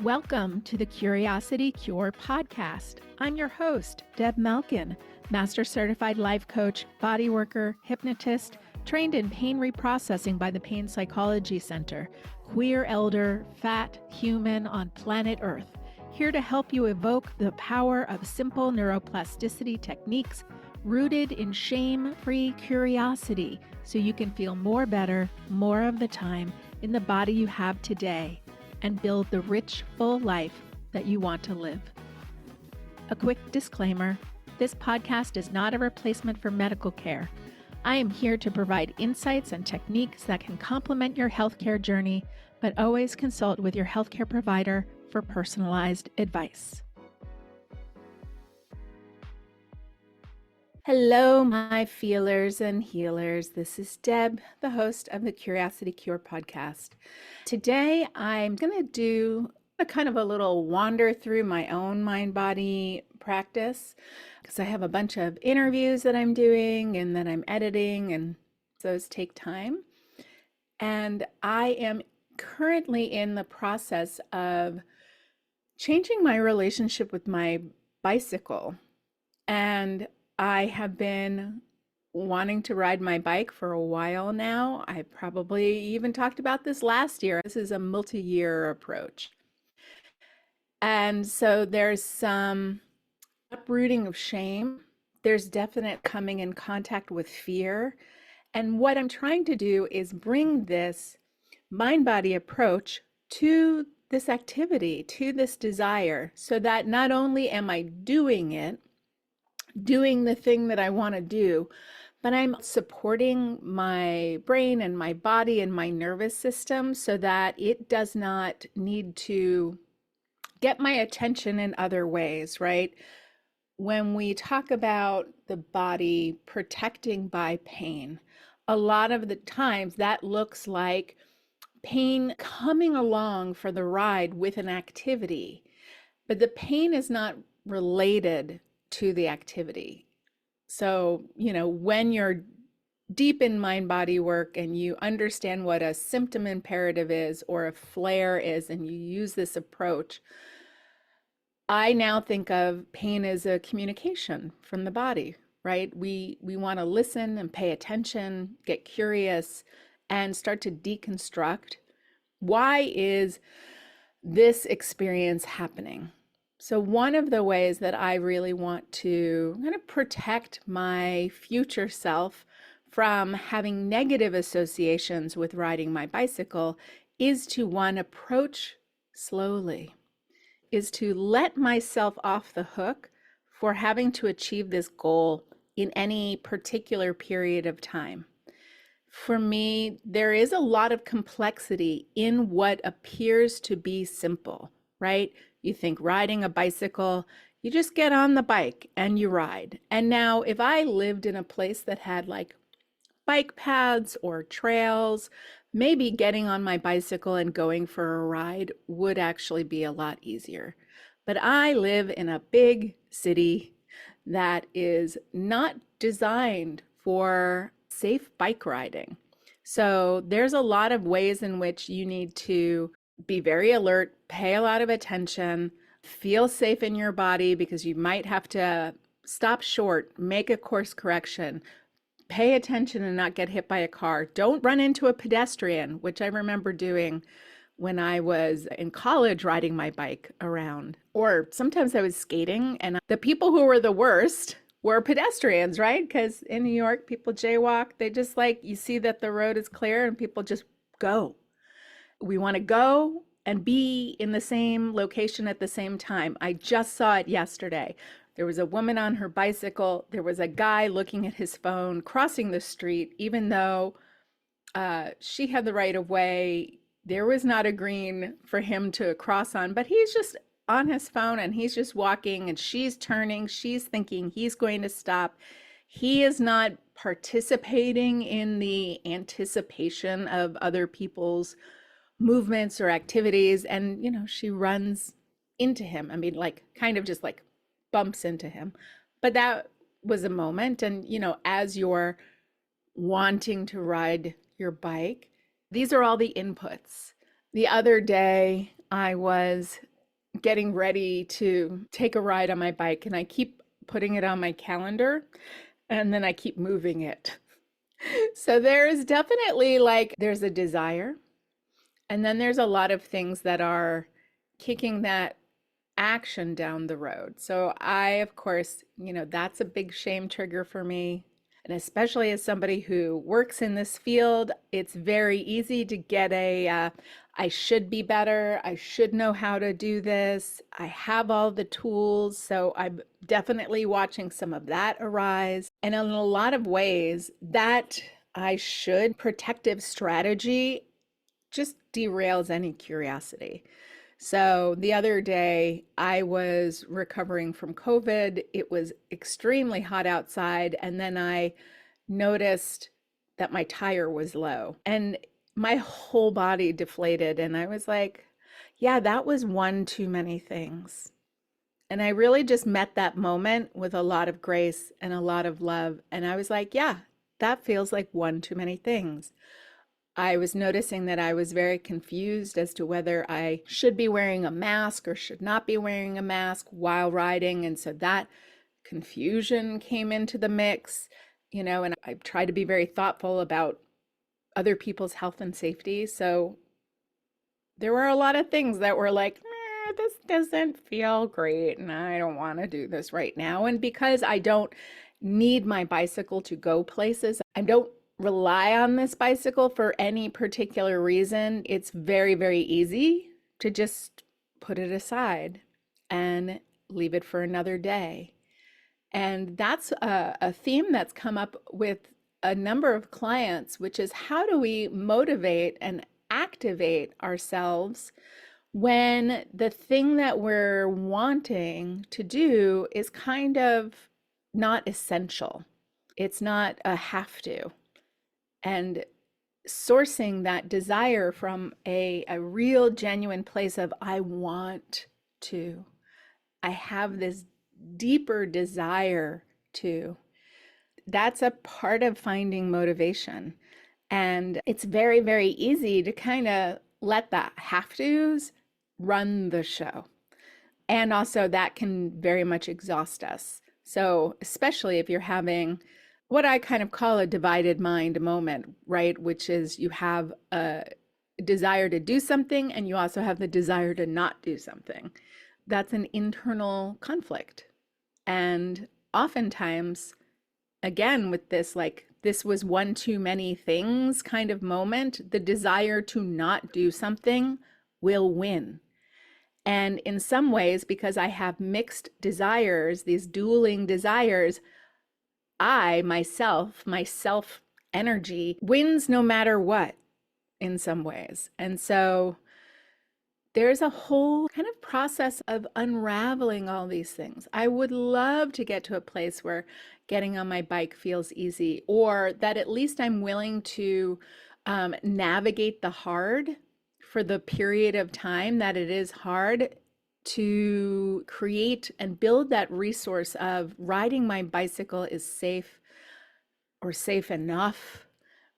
Welcome to the Curiosity Cure podcast. I'm your host, Deb Malkin, Master Certified Life Coach, Body Worker, Hypnotist, trained in pain reprocessing by the Pain Psychology Center, queer elder, fat human on planet Earth, here to help you evoke the power of simple neuroplasticity techniques rooted in shame-free curiosity so you can feel more better, more of the time in the body you have today, and build the rich, full life that you want to live. A quick disclaimer, this podcast is not a replacement for medical care. I am here to provide insights and techniques that can complement your healthcare journey, but always consult with your healthcare provider for personalized advice. Hello, my feelers and healers. This is Deb, the host of the Curiosity Cure podcast. Today, I'm going to do a kind of a little wander through my own mind-body practice because I have a bunch of interviews that I'm doing and that I'm editing, and those take time. And I am currently in the process of changing my relationship with my bicycle. And I have been wanting to ride my bike for a while now. I probably even talked about this last year. This is a multi-year approach. And so there's some uprooting of shame. There's definite coming in contact with fear. And what I'm trying to do is bring this mind-body approach to this activity, to this desire, so that not only am I doing it, doing the thing that I want to do, but I'm supporting my brain and my body and my nervous system so that it does not need to get my attention in other ways, right? When we talk about the body protecting by pain, a lot of the times that looks like pain coming along for the ride with an activity, but the pain is not related to the activity. So, when you're deep in mind-body work and you understand what a symptom imperative is or a flare is, and you use this approach, I now think of pain as a communication from the body, right? We want to listen and pay attention, get curious, and start to deconstruct. Why is this experience happening? So one of the ways that I really want to kind of protect my future self from having negative associations with riding my bicycle is to, one, approach slowly, is to let myself off the hook for having to achieve this goal in any particular period of time. For me, there is a lot of complexity in what appears to be simple, right? You think riding a bicycle, you just get on the bike and you ride. And now if I lived in a place that had like bike paths or trails, maybe getting on my bicycle and going for a ride would actually be a lot easier. But I live in a big city that is not designed for safe bike riding. So there's a lot of ways in which you need to be very alert, pay a lot of attention, feel safe in your body because you might have to stop short, make a course correction, pay attention and not get hit by a car. Don't run into a pedestrian, which I remember doing when I was in college riding my bike around. Or sometimes I was skating, and the people who were the worst were pedestrians, right? Because in New York, people jaywalk. They just you see that the road is clear and people just go. We want to go and be in the same location at the same time. I just saw it yesterday. There was a woman on her bicycle. There was a guy looking at his phone, crossing the street, even though she had the right of way. There was not a green for him to cross on, but he's just on his phone and he's just walking, and she's turning. She's thinking he's going to stop. He is not participating in the anticipation of other people's movements or activities, and she runs into him. I mean, kind of just bumps into him. But that was a moment. And as you're wanting to ride your bike, these are all the inputs. The other day I was getting ready to take a ride on my bike, and I keep putting it on my calendar and then I keep moving it. So there's definitely like there's a desire, and then there's a lot of things that are kicking that action down the road. So I, of course, that's a big shame trigger for me. And especially as somebody who works in this field, it's very easy to get I should be better. I should know how to do this. I have all the tools. So I'm definitely watching some of that arise. And in a lot of ways, that I should protective strategy just derails any curiosity. So the other day, I was recovering from COVID. It was extremely hot outside, and then I noticed that my tire was low and my whole body deflated. And I was like, yeah, that was one too many things. And I really just met that moment with a lot of grace and a lot of love. And I was like, yeah, that feels like one too many things. I was noticing that I was very confused as to whether I should be wearing a mask or should not be wearing a mask while riding. And so that confusion came into the mix, and I try to be very thoughtful about other people's health and safety. So there were a lot of things that were like, this doesn't feel great and I don't want to do this right now. And because I don't need my bicycle to go places, I don't rely on this bicycle for any particular reason, it's very, very easy to just put it aside and leave it for another day. And that's a theme that's come up with a number of clients, which is how do we motivate and activate ourselves when the thing that we're wanting to do is kind of not essential. It's not a have to. And sourcing that desire from a real genuine place of I want to. I have this deeper desire to. That's a part of finding motivation. And it's very, very easy to kind of let the have to's run the show. And also, that can very much exhaust us. So, especially if you're having what I kind of call a divided mind moment, right? Which is you have a desire to do something and you also have the desire to not do something. That's an internal conflict. And oftentimes, again, with this, like, this was one too many things kind of moment, the desire to not do something will win. And in some ways, because I have mixed desires, these dueling desires, my self energy wins no matter what in some ways. And so there's a whole kind of process of unraveling all these things. I would love to get to a place where getting on my bike feels easy, or that at least I'm willing to navigate the hard for the period of time that it is hard, to create and build that resource of riding my bicycle is safe or safe enough.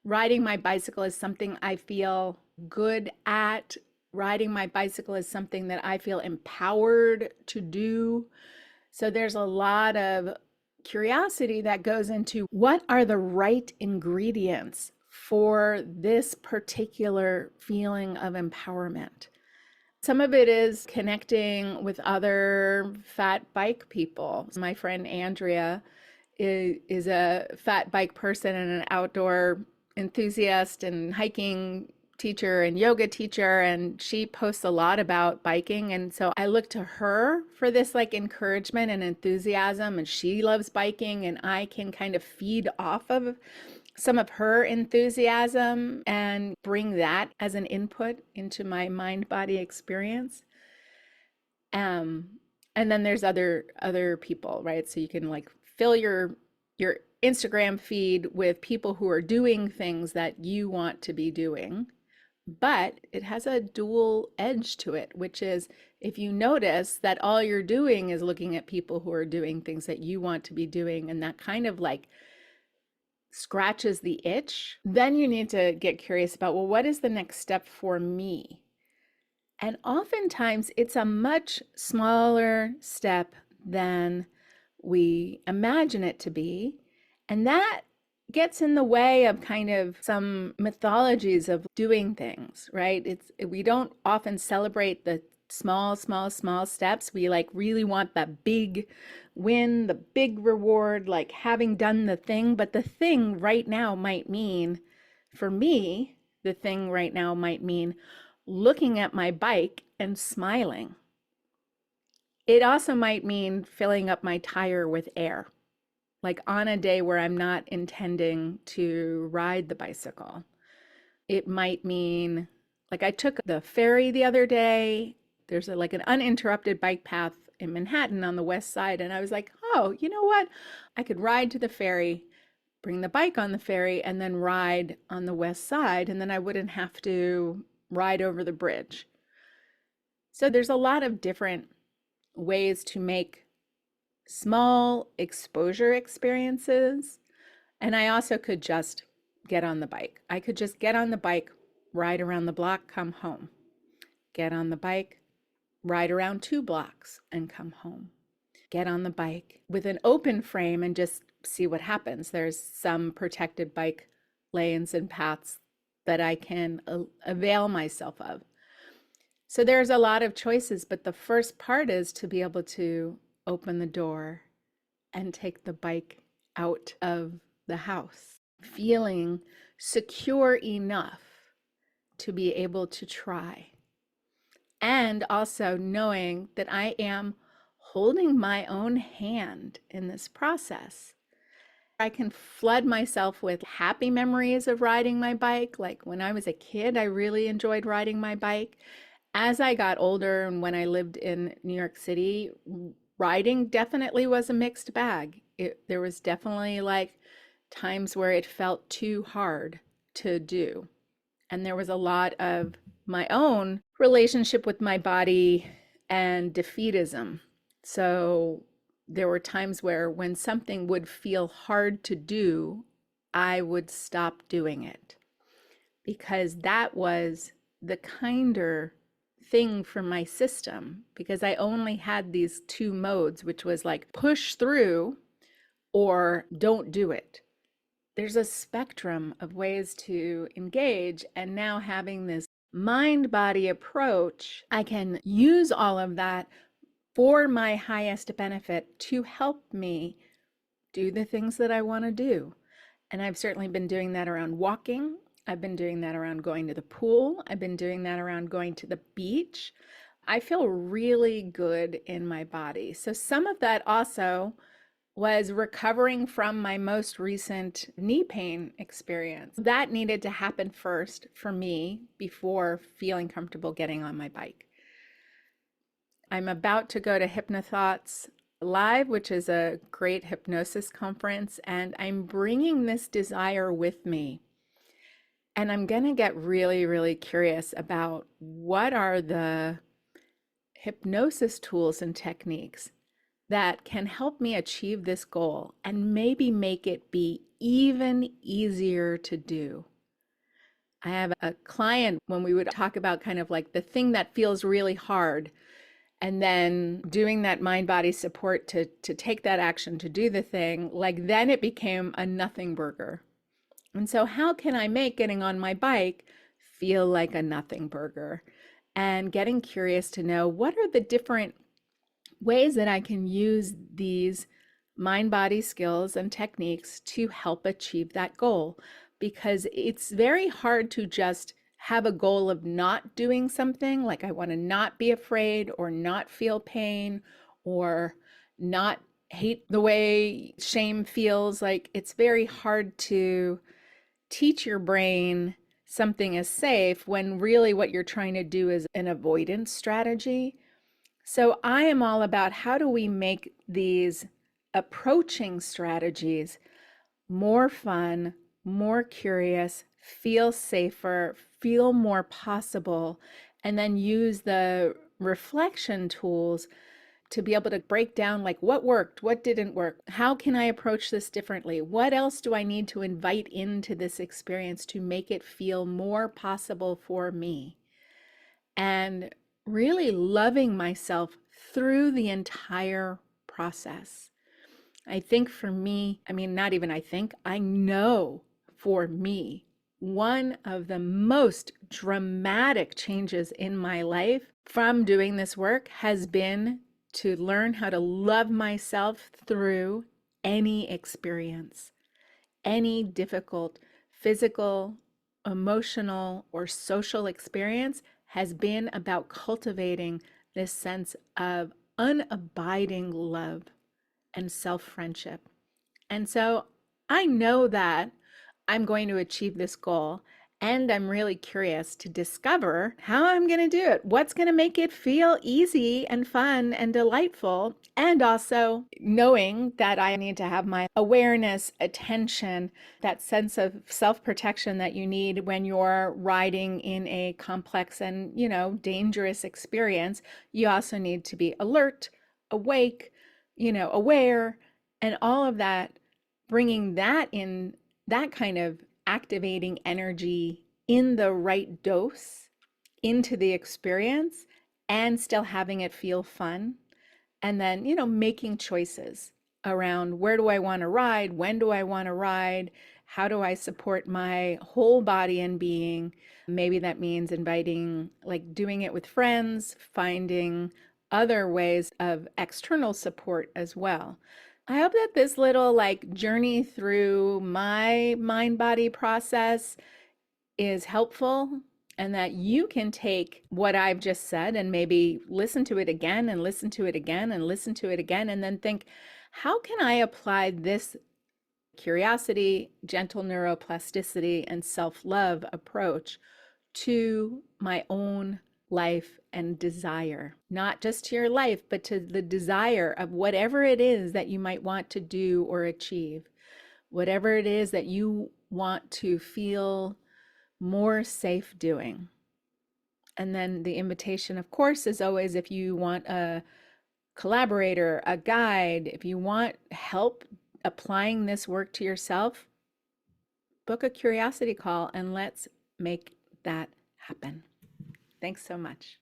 Riding my bicycle is something I feel good at. Riding my bicycle is something that I feel empowered to do. So there's a lot of curiosity that goes into what are the right ingredients for this particular feeling of empowerment. Some of it is connecting with other fat bike people. My friend Andrea is a fat bike person and an outdoor enthusiast and hiking teacher and yoga teacher, and she posts a lot about biking. And so I look to her for this like encouragement and enthusiasm, and she loves biking, and I can kind of feed off of some of her enthusiasm and bring that as an input into my mind body experience. And then there's other people, right? So you can like fill your Instagram feed with people who are doing things that you want to be doing, but it has a dual edge to it, which is if you notice that all you're doing is looking at people who are doing things that you want to be doing, and that kind of like scratches the itch, then you need to get curious about, well, what is the next step for me? And oftentimes it's a much smaller step than we imagine it to be. And that gets in the way of kind of some mythologies of doing things, right? We don't often celebrate the small steps. We like really want the big win, the big reward, like having done the thing. But the thing right now might mean, for me, the thing right now might mean looking at my bike and smiling. It also might mean filling up my tire with air, like on a day where I'm not intending to ride the bicycle. It might mean, like I took the ferry the other day. There's like an uninterrupted bike path in Manhattan on the west side. And I was like, oh, you know what? I could ride to the ferry, bring the bike on the ferry, and then ride on the west side. And then I wouldn't have to ride over the bridge. So there's a lot of different ways to make small exposure experiences. And I also could just get on the bike. I could just get on the bike, ride around the block, come home. Get on the bike, ride around 2 blocks and come home. Get on the bike with an open frame and just see what happens. There's some protected bike lanes and paths that I can avail myself of. So there's a lot of choices, but the first part is to be able to open the door and take the bike out of the house, feeling secure enough to be able to try. And also knowing that I am holding my own hand in this process. I can flood myself with happy memories of riding my bike. Like when I was a kid, I really enjoyed riding my bike. As I got older and when I lived in New York City, riding definitely was a mixed bag. There was definitely like times where it felt too hard to do. And there was a lot of my own relationship with my body and defeatism. So there were times where when something would feel hard to do, I would stop doing it because that was the kinder thing for my system, because I only had these 2 modes, which was like push through or don't do it. There's a spectrum of ways to engage, and now having this mind-body approach, I can use all of that for my highest benefit to help me do the things that I want to do. And I've certainly been doing that around walking. I've been doing that around going to the pool. I've been doing that around going to the beach. I feel really good in my body. So some of that also was recovering from my most recent knee pain experience. That needed to happen first for me before feeling comfortable getting on my bike. I'm about to go to Hypnothoughts Live, which is a great hypnosis conference, and I'm bringing this desire with me. And I'm going to get really, really curious about what are the hypnosis tools and techniques that can help me achieve this goal and maybe make it be even easier to do. I have a client when we would talk about kind of like the thing that feels really hard and then doing that mind body support to take that action to do the thing, like then it became a nothing burger. And so how can I make getting on my bike feel like a nothing burger? And getting curious to know what are the different ways that I can use these mind-body skills and techniques to help achieve that goal. Because it's very hard to just have a goal of not doing something, like I want to not be afraid or not feel pain or not hate the way shame feels. Like it's very hard to teach your brain something is safe when really what you're trying to do is an avoidance strategy. So I am all about how do we make these approaching strategies more fun, more curious, feel safer, feel more possible, and then use the reflection tools to be able to break down like what worked, what didn't work, how can I approach this differently, what else do I need to invite into this experience to make it feel more possible for me. And really loving myself through the entire process. I think for me, I mean, not even I think, I know for me, one of the most dramatic changes in my life from doing this work has been to learn how to love myself through any experience, any difficult physical, emotional, or social experience has been about cultivating this sense of unabiding love and self friendship. And so I know that I'm going to achieve this goal. And I'm really curious to discover how I'm going to do it. What's going to make it feel easy and fun and delightful. And also knowing that I need to have my awareness, attention, that sense of self protection that you need when you're riding in a complex and, dangerous experience. You also need to be alert, awake, aware, and all of that, bringing that in, that kind of activating energy in the right dose into the experience and still having it feel fun. And then, making choices around where do I want to ride? When do I want to ride? How do I support my whole body and being? Maybe that means inviting, like doing it with friends, finding other ways of external support as well. I hope that this little like journey through my mind body process is helpful and that you can take what I've just said and maybe listen to it again and listen to it again and listen to it again and then think, how can I apply this curiosity, gentle neuroplasticity, and self-love approach to my own life and desire, not just to your life, but to the desire of whatever it is that you might want to do or achieve, whatever it is that you want to feel more safe doing. And then the invitation, of course, is always if you want a collaborator, a guide, if you want help applying this work to yourself, book a curiosity call and let's make that happen. Thanks so much.